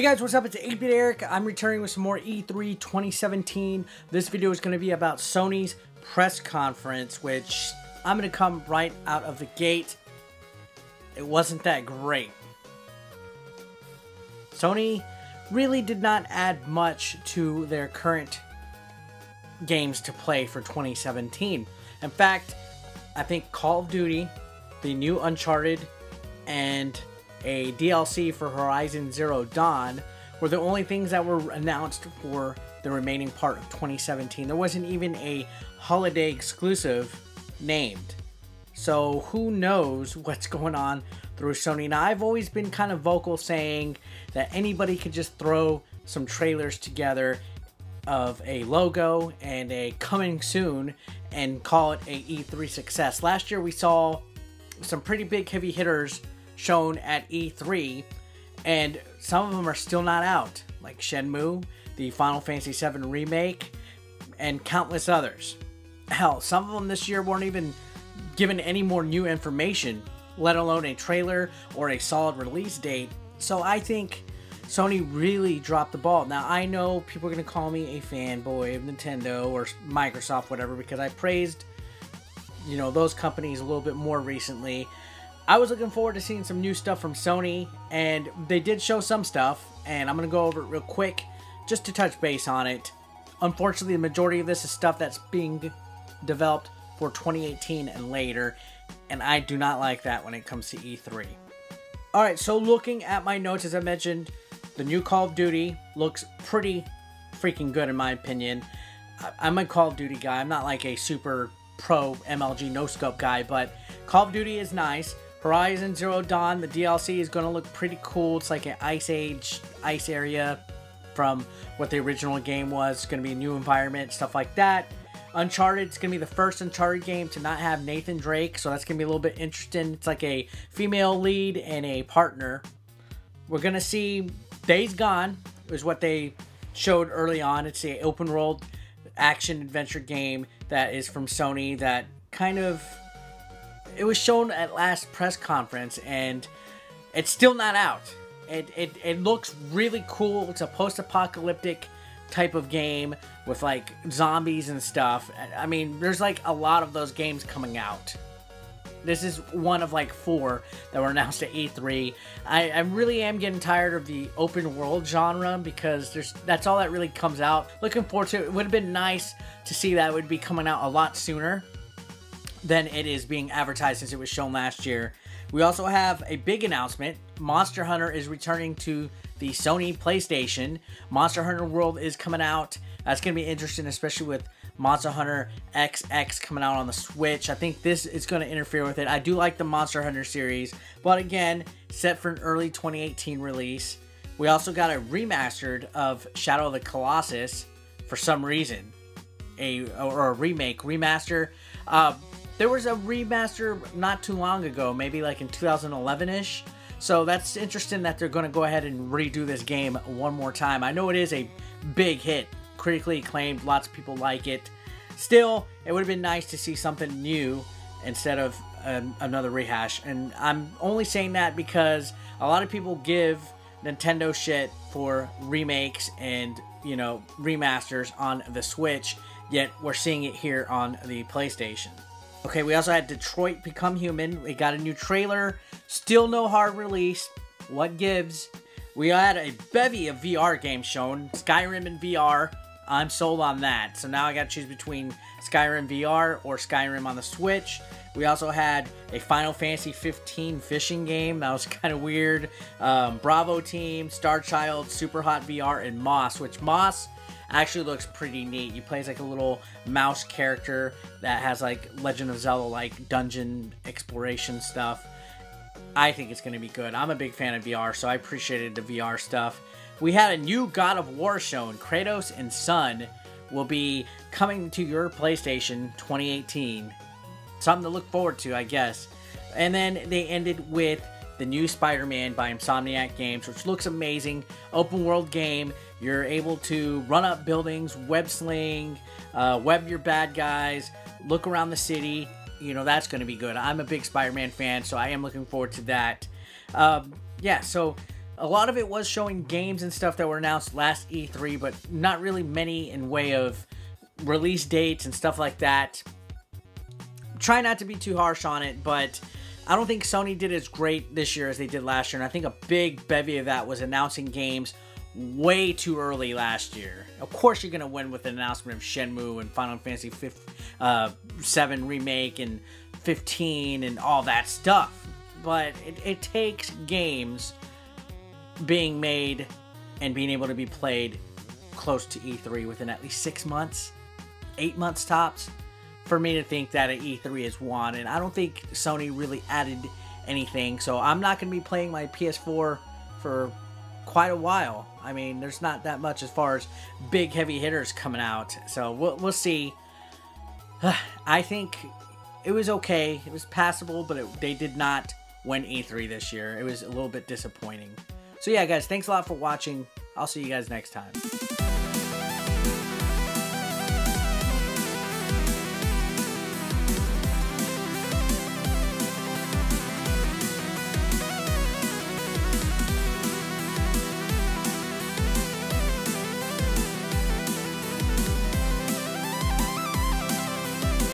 Hey guys, what's up? It's 8-Bit Eric. I'm returning with some more E3 2017. This video is going to be about Sony's press conference, which I'm going to come right out of the gate. It wasn't that great. Sony really did not add much to their current games to play for 2017. In fact, I think Call of Duty, the new Uncharted, and a DLC for Horizon Zero Dawn were the only things that were announced for the remaining part of 2017. There wasn't even a holiday exclusive named. So who knows what's going on through Sony. Now, I've always been kind of vocal saying that anybody could just throw some trailers together of a logo and a coming soon and call it a E3 success. Last year we saw some pretty big heavy hitters shown at E3, and some of them are still not out, like Shenmue, the Final Fantasy VII Remake, and countless others. Hell, some of them this year weren't even given any more new information, let alone a trailer or a solid release date. So I think Sony really dropped the ball. Now, I know people are going to call me a fanboy of Nintendo or Microsoft, whatever, because I praised, those companies a little bit more recently. I was looking forward to seeing some new stuff from Sony, and they did show some stuff, and I'm going to go over it real quick just to touch base on it. Unfortunately, the majority of this is stuff that's being developed for 2018 and later, and I do not like that when it comes to E3. Alright, so looking at my notes, as I mentioned, the new Call of Duty looks pretty freaking good in my opinion. I'm a Call of Duty guy. I'm not like a super pro MLG no-scope guy, but Call of Duty is nice. Horizon Zero Dawn, the DLC, is going to look pretty cool. It's like an Ice Age, ice area from what the original game was. It's going to be a new environment, stuff like that. Uncharted, it's going to be the first Uncharted game to not have Nathan Drake, so that's going to be a little bit interesting. It's like a female lead and a partner. We're going to see Days Gone, is what they showed early on. It's an open world action-adventure game that is from Sony that kind of... It was shown at last press conference, and it's still not out. It looks really cool. It's a post-apocalyptic type of game with like zombies and stuff. I mean, there's like a lot of those games coming out. This is one of like 4 that were announced at E3. I really am getting tired of the open world genre because that's all that really comes out. Looking forward to it. It would have been nice to see that it would be coming out a lot sooner than it is being advertised since it was shown last year. We also have a big announcement. Monster Hunter is returning to the Sony PlayStation. Monster Hunter World is coming out. That's going to be interesting, especially with Monster Hunter XX coming out on the Switch. I think this is going to interfere with it. I do like the Monster Hunter series, but again, set for an early 2018 release. We also got a remastered of Shadow of the Colossus for some reason. Or a remake, remaster. There was a remaster not too long ago, maybe like in 2011-ish. So that's interesting that they're going to go ahead and redo this game one more time. I know it is a big hit, critically acclaimed, lots of people like it. Still, it would have been nice to see something new instead of another rehash. And I'm only saying that because a lot of people give Nintendo shit for remakes and, remasters on the Switch, yet we're seeing it here on the PlayStation. Okay, we also had Detroit Become Human. We got a new trailer. Still no hard release. What gives? We had a bevy of VR games shown. Skyrim in VR. I'm sold on that. So now I got to choose between Skyrim VR or Skyrim on the Switch. We also had a Final Fantasy 15 fishing game. That was kind of weird. Bravo Team, Star Child, Super Hot VR, and Moss. Which Moss actually looks pretty neat. You play as like a little mouse character that has like Legend of Zelda like dungeon exploration stuff. I think it's going to be good. I'm a big fan of VR, so I appreciated the VR stuff. We had a new God of War shown. Kratos and Son will be coming to your PlayStation 2018. Something to look forward to, I guess. And then they ended with the new Spider-Man by Insomniac Games, which looks amazing. Open world game. You're able to run up buildings, web sling, web your bad guys, look around the city. That's going to be good. I'm a big Spider-Man fan, so I am looking forward to that. Yeah, so A lot of it was showing games and stuff that were announced last E3, but not really many in way of release dates and stuff like that. Try not to be too harsh on it, but I don't think Sony did as great this year as they did last year, and I think a big bevy of that was announcing games way too early last year. Of course you're going to win with the announcement of Shenmue and Final Fantasy 7 Remake and 15 and all that stuff, but it takes games being made and being able to be played close to E3 within at least 6 months, 8 months tops, for me to think that an E3 is won. And I don't think Sony really added anything, so I'm not going to be playing my PS4 for quite a while. I mean, there's not that much as far as big heavy hitters coming out, so we'll see. I think it was okay, it was passable, but they did not win E3 this year. It was a little bit disappointing. So yeah, guys, thanks a lot for watching. I'll see you guys next time.